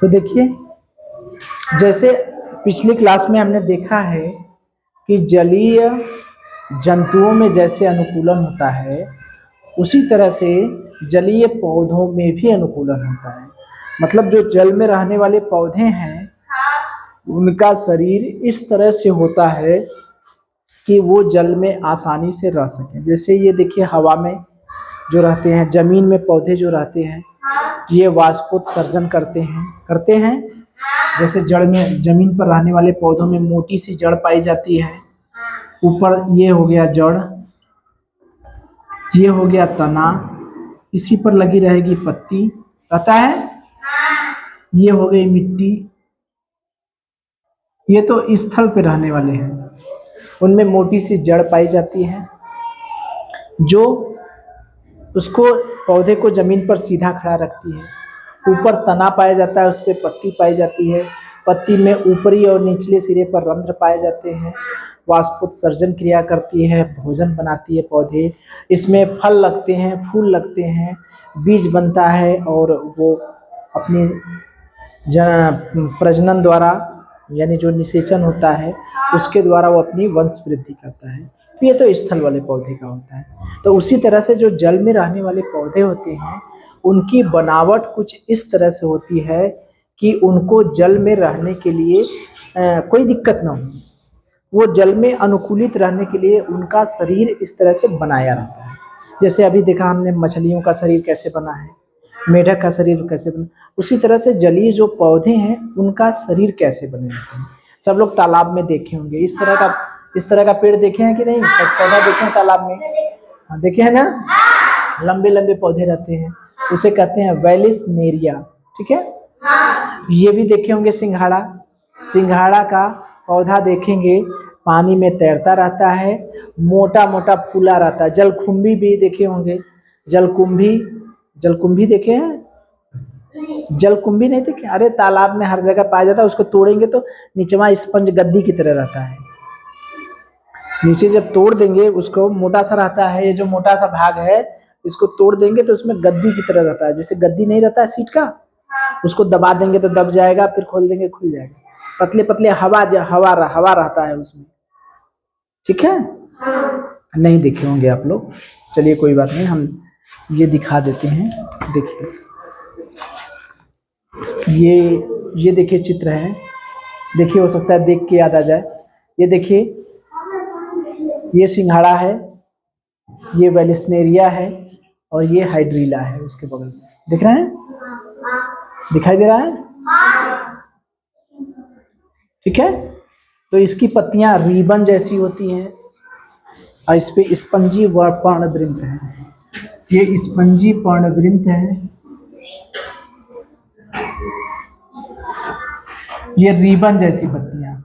तो देखिए, जैसे पिछली क्लास में हमने देखा है कि जलीय जंतुओं में जैसे अनुकूलन होता है, उसी तरह से जलीय पौधों में भी अनुकूलन होता है। मतलब जो जल में रहने वाले पौधे हैं, उनका शरीर इस तरह से होता है कि वो जल में आसानी से रह सकें। जैसे ये देखिए, हवा में जो रहते हैं, जमीन में पौधे जो रहते हैं, ये वाष्पोत्सर्जन करते हैं। जैसे जड़ में, जमीन पर रहने वाले पौधों में मोटी सी जड़ पाई जाती है, ऊपर ये हो गया जड़, ये हो गया तना, इसी पर लगी रहेगी पत्ती, पता है, ये हो गई मिट्टी। ये तो स्थल पे रहने वाले हैं, उनमें मोटी सी जड़ पाई जाती है जो उसको, पौधे को जमीन पर सीधा खड़ा रखती है। ऊपर तना पाया जाता है, उस पर पत्ती पाई जाती है। पत्ती में ऊपरी और निचले सिरे पर रंध्र पाए जाते हैं। वाष्पोत्सर्जन क्रिया करती है, भोजन बनाती है पौधे। इसमें फल लगते हैं, फूल लगते हैं, बीज बनता है और वो अपनी प्रजनन द्वारा, यानी जो निषेचन होता है उसके द्वारा वो अपनी वंश वृद्धि करता है। तो ये तो स्थल वाले पौधे का होता है। तो उसी तरह से जो जल में रहने वाले पौधे होते हैं, उनकी बनावट कुछ इस तरह से होती है कि उनको जल में रहने के लिए कोई दिक्कत ना हो। वो जल में अनुकूलित रहने के लिए उनका शरीर इस तरह से बनाया रहता है। जैसे अभी देखा हमने मछलियों का शरीर कैसे बना है, मेढक का शरीर कैसे बना, उसी तरह से जलीय जो पौधे हैं उनका शरीर कैसे बने होते हैं। सब लोग तालाब में देखे होंगे, इस तरह का पेड़ देखे हैं कि नहीं, पौधा देखे हैं तालाब में? हाँ, देखे हैं ना, लंबे लंबे पौधे रहते हैं, उसे कहते हैं वेलिसनेरिया। ठीक है, ये भी देखे होंगे सिंघाड़ा। सिंघाड़ा का पौधा देखेंगे, पानी में तैरता रहता है, मोटा मोटा फूला रहता है। जलकुंभी भी देखे होंगे, जलकुंभी देखे हैं? जलकुंभी नहीं देखे? अरे तालाब में हर जगह पाया जाता है। उसको तोड़ेंगे तो नीचवा स्पंज गद्दी की तरह रहता है। नीचे जब तोड़ देंगे उसको, मोटा सा रहता है, ये जो मोटा सा भाग है इसको तोड़ देंगे तो उसमें गद्दी की तरह रहता है। जैसे गद्दी नहीं रहता है सीट का, उसको दबा देंगे तो दब जाएगा, फिर खोल देंगे खुल जाएगा। पतले पतले हवा रहता है उसमें। ठीक है, नहीं देखे होंगे आप लोग, चलिए कोई बात नहीं, हम ये दिखा देते हैं। देखिए, ये देखिए चित्र है, देखिए, हो सकता है देख के याद आ जाए। ये देखिए, ये सिंघाड़ा है, ये वेलिसनेरिया है और ये हाइड्रीला है उसके बगल में। दिख रहे हैं? दिखाई दे रहा है? ठीक है, तो इसकी पत्तियां रिबन जैसी होती हैं और इस पे स्पंजी पर्णवृंत है। ये स्पंजी पर्णवृंत है, ये रिबन जैसी पत्तियां,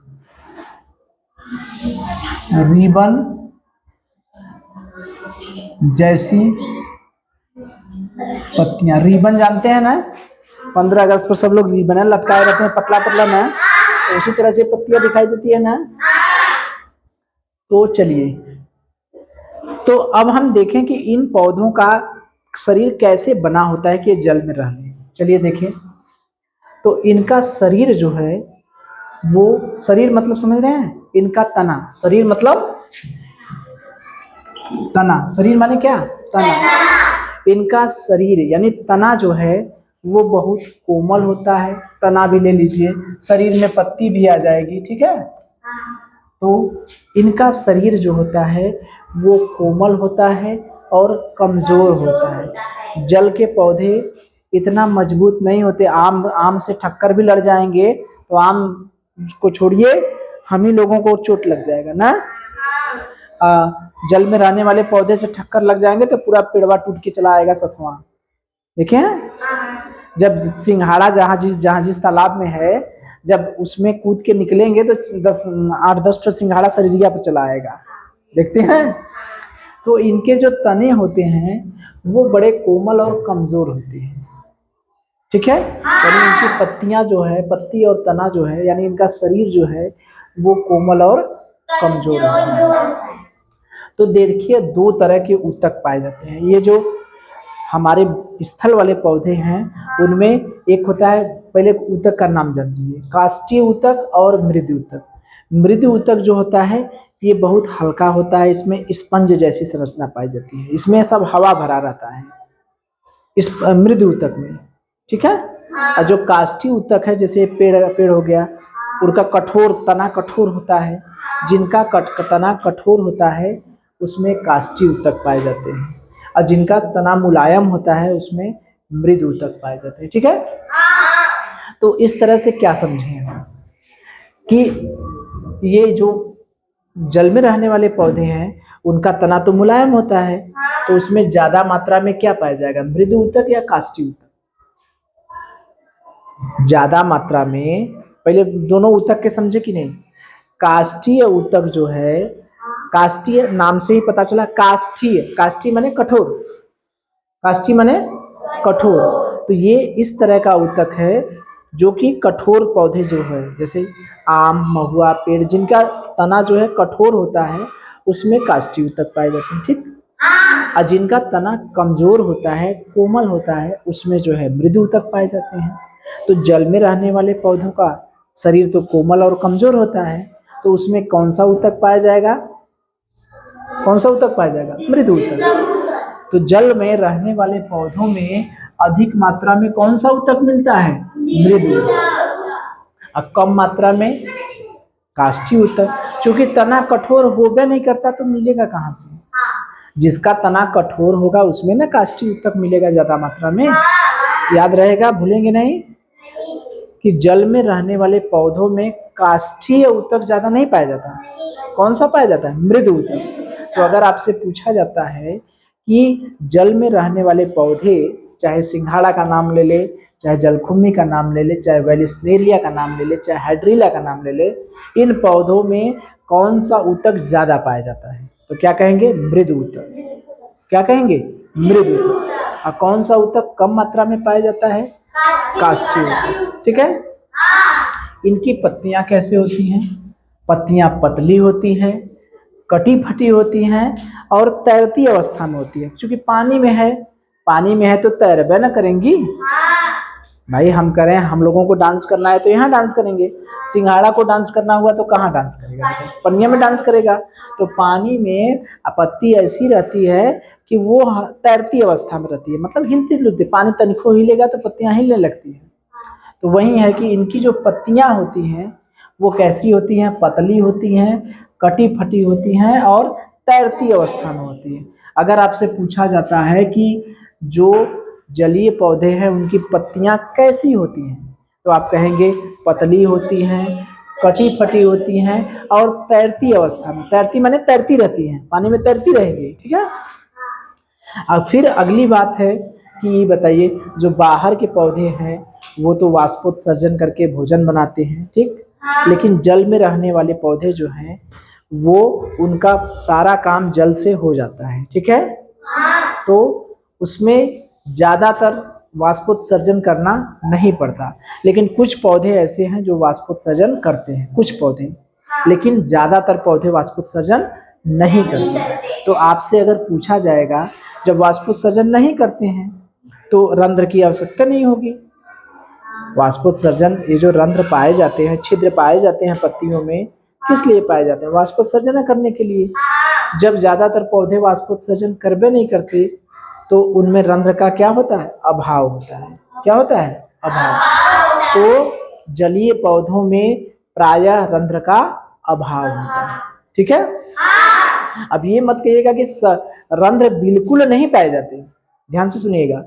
रिबन जैसी पत्तियां। रिबन जानते हैं ना, 15 अगस्त पर सब लोग रिबन लटकाए रहते हैं, पतला पतला ना, तो उसी तरह से पत्तियां दिखाई देती है ना। तो चलिए, तो अब हम देखें कि इन पौधों का शरीर कैसे बना होता है कि जल में रहने। चलिए देखें, तो इनका शरीर जो है, वो शरीर मतलब समझ रहे हैं, इनका तना, शरीर मतलब तना, शरीर माने क्या, तना। इनका शरीर यानी तना जो है वो बहुत कोमल होता है। तना भी ले लीजिए, शरीर में पत्ती भी आ जाएगी। ठीक है, तो इनका शरीर जो होता है वो कोमल होता है और कमजोर होता है। जल के पौधे इतना मजबूत नहीं होते। आम से टक्कर भी लड़ जाएंगे तो आम को छोड़िए, हम ही लोगों को चोट लग जाएगा ना। जल में रहने वाले पौधे से टक्कर लग जाएंगे तो पूरा पेड़वा टूट के चला आएगा सतवा। देखे हैं? जब सिंघाड़ा जहाँ जिस तालाब में है, जब उसमें कूद के निकलेंगे तो 8-10 तो सिंघाड़ा शरीरिया पर चला आएगा। देखते हैं, तो इनके जो तने होते हैं वो बड़े कोमल और कमजोर होते हैं। ठीक है, यानी इनकी पत्तियां जो है, पत्ती और तना जो है, यानी इनका शरीर जो है वो कोमल और कमजोर होता है। तो देखिए, दो तरह के ऊतक पाए जाते हैं। ये जो हमारे स्थल वाले पौधे हैं उनमें एक होता है, पहले ऊतक का नाम जान लीजिए, काष्ठीय ऊतक और मृदु ऊतक। मृदु ऊतक जो होता है ये बहुत हल्का होता है, इसमें स्पंज जैसी संरचना पाई जाती है, इसमें सब हवा भरा रहता है इस मृदु ऊतक में, ठीक है। और जो काष्ठीय ऊतक है, जैसे पेड़ हो गया, उनका तना कठोर होता है, जिनका तना कठोर होता है उसमें काष्ठीय ऊतक पाए जाते हैं, और जिनका तना मुलायम होता है उसमें मृदु ऊतक पाए जाते हैं, ठीक है। तो इस तरह से क्या समझे हम कि ये जो जल में रहने वाले पौधे हैं उनका तना तो मुलायम होता है, तो उसमें ज्यादा मात्रा में क्या पाया जाएगा, मृदु ऊतक या काष्ठीय ऊतक। ज्यादा मात्रा में, पहले दोनों ऊतक के समझे कि नहीं। काष्ठीय ऊतक जो है, काष्ठीय नाम से ही पता चला, काष्ठीय माने कठोर, काष्ठीय माने कठोर, तो ये इस तरह का ऊतक है जो कि कठोर पौधे जो है, जैसे आम, महुआ, पेड़, जिनका तना जो है कठोर होता है उसमें काष्ठीय ऊतक पाए जाते हैं, ठीक। और जिनका तना कमजोर होता है, कोमल होता है, उसमें जो है मृदु ऊतक पाए जाते हैं। तो जल में रहने वाले पौधों का शरीर तो कोमल और कमजोर होता है, तो उसमें कौन सा ऊतक पाया जाएगा, कौन सा ऊतक पाया जाएगा, मृदु ऊतक। तो जल में रहने वाले पौधों में अधिक मात्रा में कौन सा ऊतक मिलता है, मृदु ऊतक, और कम मात्रा में काष्ठीय ऊतक। क्योंकि तना कठोर होगा नहीं करता तो मिलेगा कहाँ से, जिसका तना कठोर होगा उसमें ना काष्ठीय ऊतक मिलेगा ज्यादा मात्रा में। याद रहेगा, भूलेंगे नहीं कि जल में रहने वाले पौधों में काष्ठीय ऊतक ज्यादा नहीं पाया जाता, कौन सा पाया जाता है, मृदु ऊतक। तो अगर आपसे पूछा जाता है कि जल में रहने वाले पौधे, चाहे सिंघाड़ा का नाम ले ले, चाहे जलकुम्भी का नाम ले ले, चाहे वेलिस्नेरिया का नाम ले ले, चाहे हाइड्रीला का नाम ले ले, इन पौधों में कौन सा ऊतक ज्यादा पाया जाता है, तो क्या कहेंगे, मृदु ऊतक। क्या कहेंगे, मृदु ऊतक। और कौन सा ऊतक कम मात्रा में पाया जाता है, काष्ठीय ऊतक, ठीक है। इनकी पत्तियां कैसे होती हैं, पत्तियां पतली होती हैं, कटी फटी होती हैं और तैरती अवस्था में होती है। क्योंकि पानी में है तो तैरबे ना करेंगी भाई। हम करें, हम लोगों को डांस करना है तो यहाँ डांस करेंगे, सिंघाड़ा को डांस करना हुआ तो कहाँ डांस करेगा, पनिया में डांस करेगा। तो पानी में पत्ती ऐसी रहती है कि वो तैरती अवस्था में रहती है, मतलब हिलती डुलती, पानी तनिको हिलेगा तो पत्तियां हिलने लगती हैं। तो वही है कि इनकी जो पत्तियां होती हैं वो कैसी होती हैं, पतली होती हैं, कटी फटी होती हैं और तैरती अवस्था में होती है। अगर आपसे पूछा जाता है कि जो जलीय पौधे हैं उनकी पत्तियां कैसी होती हैं, तो आप कहेंगे पतली होती हैं, कटी फटी होती हैं और तैरती अवस्था में, तैरती माने तैरती रहती हैं, पानी में तैरती रहेंगी, ठीक है। और फिर अगली बात है कि बताइए, जो बाहर के पौधे हैं वो तो वाष्पोत्सर्जन करके भोजन बनाते हैं, ठीक। लेकिन जल में रहने वाले पौधे जो हैं वो, उनका सारा काम जल से हो जाता है, ठीक है। तो उसमें ज्यादातर वाष्पोत्सर्जन करना नहीं पड़ता। लेकिन कुछ पौधे ऐसे हैं जो वाष्पोत्सर्जन करते हैं, कुछ पौधे, लेकिन ज्यादातर पौधे वाष्पोत्सर्जन नहीं करते। तो आपसे अगर पूछा जाएगा, जब वाष्पोत्सर्जन नहीं करते हैं तो रंध्र की आवश्यकता नहीं होगी। वाष्पोत्सर्जन, ये जो रंध्र पाए जाते हैं, छिद्र पाए जाते हैं पत्तियों में, किस लिए पाए जाते हैं, वाष्पोत्सर्जन करने के लिए। जब ज्यादातर पौधे वाष्पोत्सर्जन करबे नहीं करते तो उनमें रंध्र का क्या होता है, अभाव होता है। क्या होता है, अभाव। तो जलीय पौधों में प्रायः रंध्र का अभाव होता है, ठीक है। अब ये मत कहिएगा कि रंध्र बिल्कुल नहीं पाए जाते, ध्यान से सुनिएगा।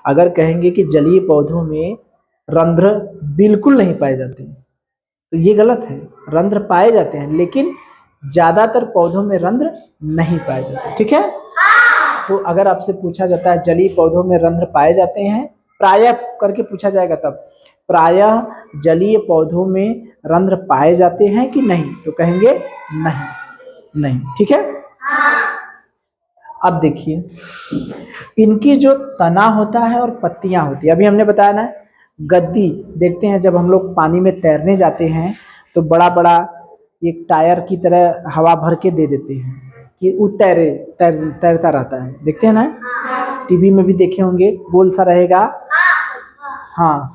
अगर कहेंगे कि जलीय पौधों में रंध्र बिल्कुल नहीं पाए जाते तो ये गलत है। रंध्र पाए जाते हैं लेकिन ज्यादातर पौधों में रंध्र नहीं पाए जाते, ठीक है। तो अगर आपसे पूछा जाता है जलीय पौधों में रंध्र पाए जाते हैं, प्रायः करके पूछा जाएगा तब, प्रायः जलीय पौधों में रंध्र पाए जाते हैं कि नहीं, तो कहेंगे नहीं, ठीक है। अब देखिए, इनकी जो तना होता है और पत्तियां होती है, अभी हमने बताया ना, गद्दी देखते हैं जब हम लोग पानी में तैरने जाते हैं तो बड़ा बड़ा एक टायर की तरह हवा भर के दे देते हैं कि वो तैरता रहता है, देखते हैं ना। टीवी में भी देखे होंगे, गोल सा रहेगा, हाँ,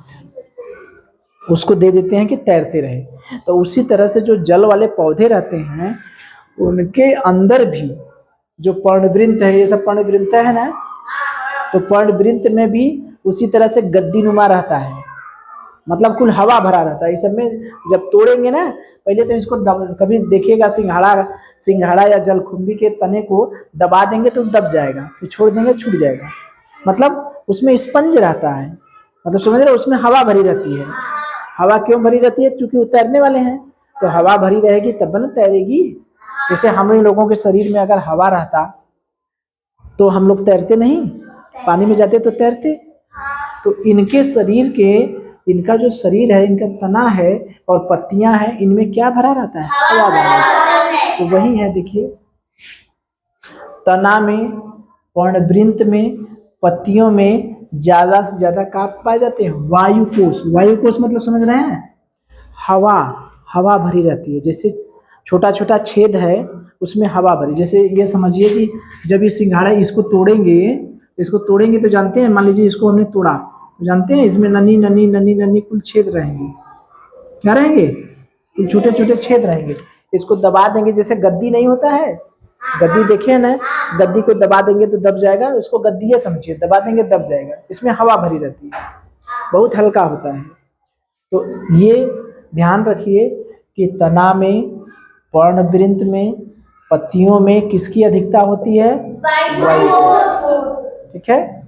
उसको दे देते हैं कि तैरते रहे। तो उसी तरह से जो जल वाले पौधे रहते हैं उनके अंदर भी जो पर्णवृंत है, ये सब पर्णवृंत है ना, तो पर्णवृंत में भी उसी तरह से गद्दी नुमा रहता है, मतलब कुल हवा भरा रहता है। इस सब में जब तोड़ेंगे ना, पहले तो इसको कभी देखिएगा सिंघाड़ा या जलकुंभी के तने को दबा देंगे तो दब जाएगा, फिर छोड़ देंगे छूट जाएगा, मतलब उसमें स्पंज रहता है, मतलब समझ रहे, उसमें हवा भरी रहती है। हवा क्यों भरी रहती है? क्योंकि वो तैरने वाले हैं, तो हवा भरी रहेगी तब ना तैरेगी। जैसे हम लोगों के शरीर में अगर हवा रहता तो हम लोग तैरते नहीं, पानी में जाते तो तैरते। तो इनके शरीर के, इनका जो शरीर है, इनका तना है और पत्तियां हैं, इनमें क्या भरा रहता है? हवा भरा रहता है। तो वही है, देखिए, तना में, पर्णवृंत में, पत्तियों में ज्यादा से ज्यादा कहाँ पाए जाते हैं? वायुकोश। वायुकोश मतलब समझ रहे हैं? हवा, हवा भरी रहती है। जैसे छोटा छोटा छेद है उसमें हवा भरी, जैसे ये समझिए कि जब ये सिंघाड़ा इसको तोड़ेंगे तो जानते हैं, मान लीजिए इसको हमने तोड़ा तो जानते हैं इसमें नन्ही नन्ही नन्ही नन्ही कुल छेद रहेंगे। क्या रहेंगे? कुल छोटे छोटे छेद रहेंगे। इसको दबा देंगे, जैसे गद्दी नहीं होता है, गद्दी देखिए ना, गद्दी को दबा देंगे तो दब जाएगा, उसको गद्दी समझिए, दबा देंगे दब जाएगा। इसमें हवा भरी रहती है, बहुत हल्का होता है। तो ये ध्यान रखिए कि तना में, पर्णवृंत में, पत्तियों में किसकी अधिकता होती है? वायु। ठीक है।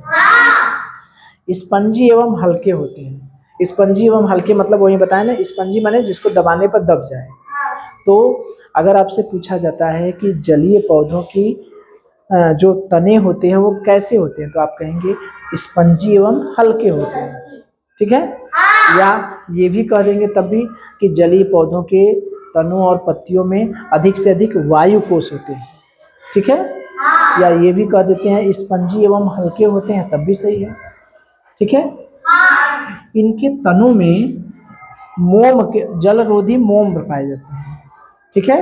स्पंजी एवं हल्के होते हैं। स्पंजी एवं हल्के मतलब वही बताया ना, स्पंजी माने जिसको दबाने पर दब जाए। तो अगर आपसे पूछा जाता है कि जलीय पौधों की जो तने होते हैं वो कैसे होते हैं, तो आप कहेंगे स्पंजी एवं हल्के होते हैं। ठीक है। या ये भी कह देंगे तब भी कि जलीय पौधों के तनों और पत्तियों में अधिक से अधिक वायु कोश होते हैं। ठीक है। या ये भी कह देते हैं स्पंजी एवं हल्के होते हैं, तब भी सही है। ठीक है। इनके तनों में मोम के, जलरोधी मोम पाए जाते हैं। ठीक है।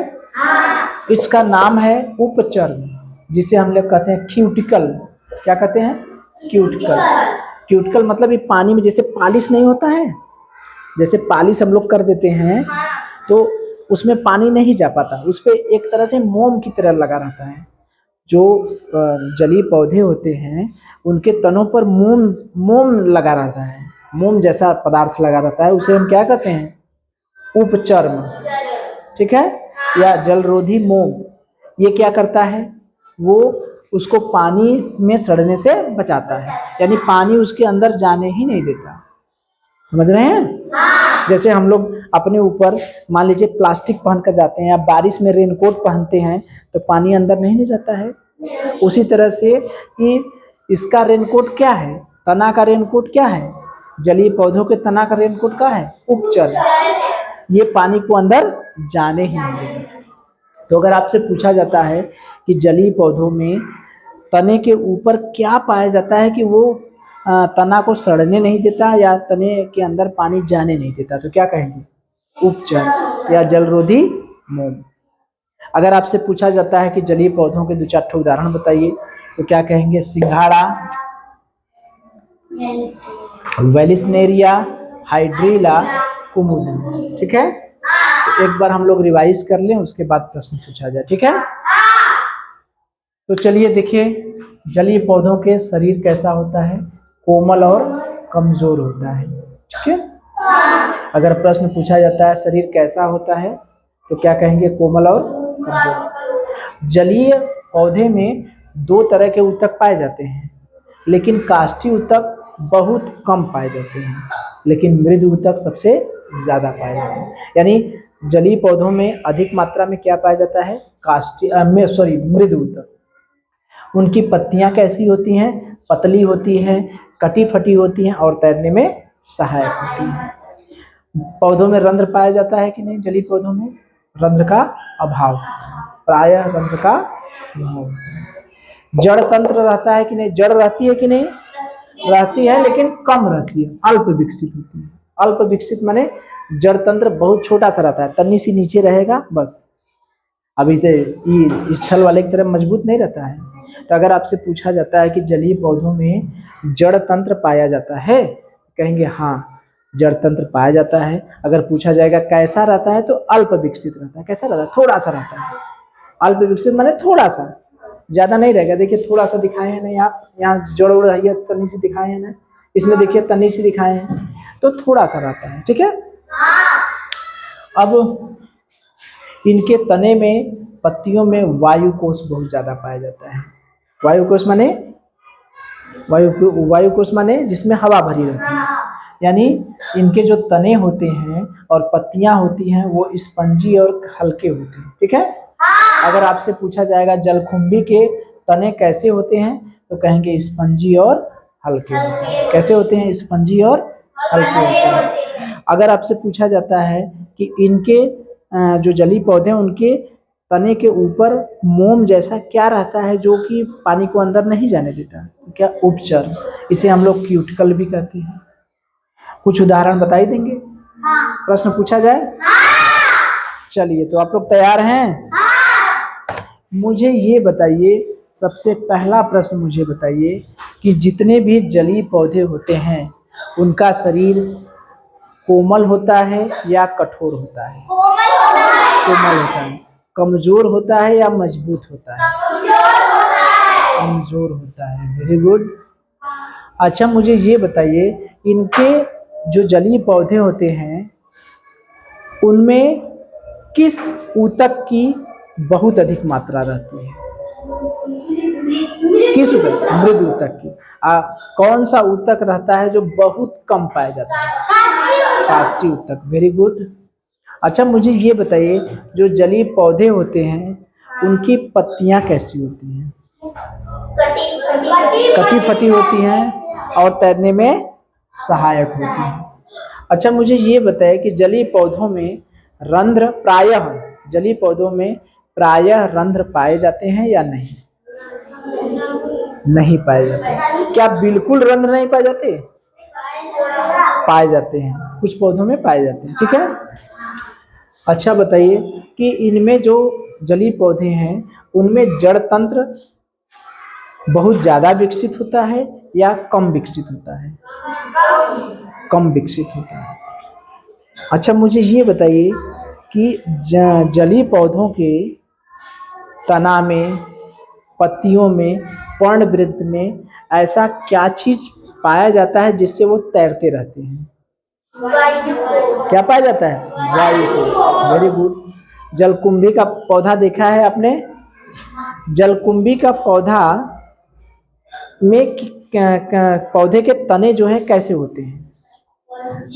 इसका नाम है उपचर्म, जिसे हम लोग कहते हैं क्यूटिकल। क्या कहते हैं? क्यूटिकल। क्यूटिकल मतलब ये पानी में जैसे पालिश नहीं होता है, जैसे पालिश हम लोग कर देते हैं तो उसमें पानी नहीं जा पाता, उस पर एक तरह से मोम की तरह लगा रहता है। जो जलीय पौधे होते हैं उनके तनों पर मोम लगा रहता है, मोम जैसा पदार्थ लगा रहता है, उसे हम क्या कहते हैं? उपचर्म। ठीक है। या जलरोधी मोम। ये क्या करता है? वो उसको पानी में सड़ने से बचाता है, यानी पानी उसके अंदर जाने ही नहीं देता। समझ रहे हैं? जैसे हम लोग अपने ऊपर मान लीजिए प्लास्टिक पहन कर जाते हैं या बारिश में रेनकोट पहनते हैं तो पानी अंदर नहीं जाता है। उसी तरह से कि इसका रेनकोट क्या है? तना का रेनकोट क्या है? जलीय पौधों के तना का रेनकोट क्या है? उपचर्म। ये पानी को अंदर जाने ही नहीं देता। तो अगर आपसे पूछा जाता है कि जलीय पौधों में तने के ऊपर क्या पाया जाता है कि वो तना को सड़ने नहीं देता या तने के अंदर पानी जाने नहीं देता, तो क्या कहेंगे? उपचर्म या जलरोधी मोम। अगर आपसे पूछा जाता है कि जलीय पौधों के 2-4 उदाहरण बताइए, तो क्या कहेंगे? सिंघाड़ा, वेलिस्नेरिया, हाइड्रीला, कुमुदिनी। ठीक है। तो एक बार हम लोग रिवाइज कर लें, उसके बाद प्रश्न पूछा जाए। ठीक है। तो चलिए देखिए, जलीय पौधों के शरीर कैसा होता है? कोमल और कमजोर होता है। ठीक है। अगर प्रश्न पूछा जाता है शरीर कैसा होता है, तो क्या कहेंगे? कोमल और कमजोर। जलीय पौधे में 2 तरह के ऊतक पाए जाते हैं, लेकिन काष्ठी ऊतक बहुत कम पाए जाते हैं, लेकिन मृद ऊतक सबसे ज्यादा पाए जाते हैं। यानी जलीय पौधों में अधिक मात्रा में क्या पाया जाता है? मृद ऊतक। उनकी पत्तियां कैसी होती हैं? पतली होती हैं, कटी फटी होती हैं और तैरने में सहायक होती हैं। पौधों में रंध्र पाया जाता है कि नहीं? जलीय पौधों में रंध्र का अभाव, प्रायः रंध्र का अभाव होता है। जड़ तंत्र रहता है कि नहीं? जड़ रहती है कि नहीं? रहती है, लेकिन कम रहती है, अल्प विकसित होती है। अल्प विकसित माने जड़ तंत्र बहुत छोटा सा रहता है, तन्नी सी नीचे रहेगा बस। अभी तो स्थल वाले की तरह मजबूत नहीं रहता है, तो अगर आपसे पूछा जाता है कि जलीय पौधों में जड़ तंत्र पाया जाता है, कहेंगे हाँ जड़ तंत्र पाया जाता है। अगर पूछा जाएगा कैसा रहता है, तो अल्प विकसित रहता है। कैसा रहता है? थोड़ा सा रहता है। अल्प विकसित माने थोड़ा सा, ज्यादा नहीं रहेगा। देखिए थोड़ा सा दिखाए हैं नहीं आप, यहाँ जड़ उड़ रही है तनी सी दिखाए हैं ना, इसमें देखिए तनी सी दिखाए हैं, तो थोड़ा सा रहता है। ठीक है। अब इनके तने में, पत्तियों में वायु कोश बहुत ज्यादा पाया जाता है। वायु कोश माने वायु कोश माने जिसमें हवा भरी रहती है। यानी इनके जो तने होते हैं और पत्तियां होती हैं वो स्पंजी और हल्के होते हैं। ठीक है। अगर आपसे पूछा जाएगा जलकुंभी के तने कैसे होते हैं, तो कहेंगे स्पंजी और हल्के होते हैं। कैसे होते हैं? स्पंजी और हल्के होते हैं। अगर आपसे पूछा जाता है कि इनके जो जलीय पौधे हैं उनके तने के ऊपर मोम जैसा क्या रहता है जो कि पानी को अंदर नहीं जाने देता, तो क्या? उपचर। इसे हम लोग क्यूटिकल भी कहते हैं। कुछ उदाहरण बताई देंगे? प्रश्न पूछा जाए? चलिए, तो आप लोग तैयार हैं? मुझे ये बताइए, सबसे पहला प्रश्न मुझे बताइए कि जितने भी जलीय पौधे होते हैं उनका शरीर कोमल होता है या कठोर होता है? कोमल होता है। कमजोर होता है या मजबूत होता है? कमजोर होता है। Very good. अच्छा, मुझे ये बताइए इनके जो जलीय पौधे होते हैं उनमें किस ऊतक की बहुत अधिक मात्रा रहती है? किस ऊतक? मृद ऊतक की। कौन सा ऊतक रहता है जो बहुत कम पाया जाता है? काष्ठी ऊतक। Very good. अच्छा, मुझे ये बताइए जो जलीय पौधे होते हैं उनकी पत्तियां कैसी होती हैं? कटी फटी होती हैं और तैरने में सहायक होती हैं। अच्छा, मुझे ये बताइए कि जलीय पौधों में रंध्र प्रायः, जलीय पौधों में प्रायः रंध्र पाए जाते हैं या नहीं? नहीं पाए जाते। क्या बिल्कुल रंध्र नहीं पाए जाते? पाए जाते हैं, कुछ पौधों में पाए जाते हैं। ठीक है। अच्छा बताइए कि इनमें जो जलीय पौधे हैं उनमें जड़ तंत्र बहुत ज्यादा विकसित होता है या कम विकसित होता है? कम विकसित होता है। अच्छा, मुझे ये बताइए कि जलीय पौधों के तना में, पत्तियों में, पर्णवृत्त में ऐसा क्या चीज पाया जाता है जिससे वो तैरते रहते हैं? क्या पाया जाता है? वायु कोश। Very good. जलकुंभी का पौधा देखा है आपने? जलकुंभी का पौधा में पौधे के तने जो हैं कैसे होते हैं?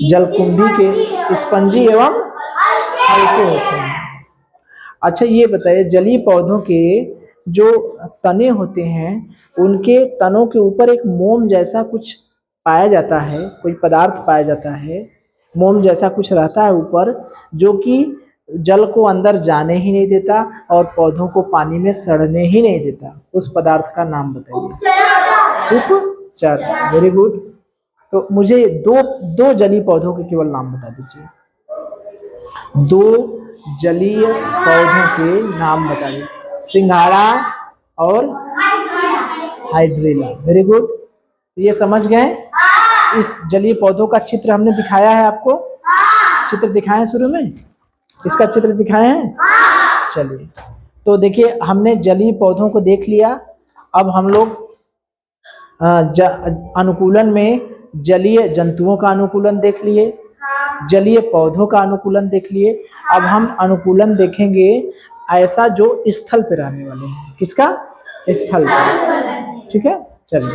जलकुंभी के स्पंजी एवं हल्के होते हैं। अच्छा, ये बताइए जलीय पौधों के जो तने होते हैं उनके तनों के ऊपर एक मोम जैसा कुछ पाया जाता है, कोई पदार्थ पाया जाता है, मोम जैसा कुछ रहता है ऊपर, जो कि जल को अंदर जाने ही नहीं देता और पौधों को पानी में सड़ने ही नहीं देता। उस पदार्थ का नाम बताइए। उपचर। Very good. तो मुझे दो जलीय पौधों के केवल नाम बता दीजिए। दो जलीय पौधों के नाम बताइए। सिंघाड़ा और हाइड्रेला। Very good. ये समझ गए? इस जलीय पौधों का चित्र हमने दिखाया है आपको। चित्र दिखाए शुरू में, इसका चित्र दिखाए हैं। चलिए, तो देखिए हमने जलीय पौधों को देख लिया। अब हम लोग अनुकूलन में जलीय जंतुओं का अनुकूलन देख लिए, जलीय पौधों का अनुकूलन देख लिए। अब हम अनुकूलन देखेंगे ऐसा जो स्थल पे रहने वाले हैं। किसका? स्थल पे। ठीक है। चलिए।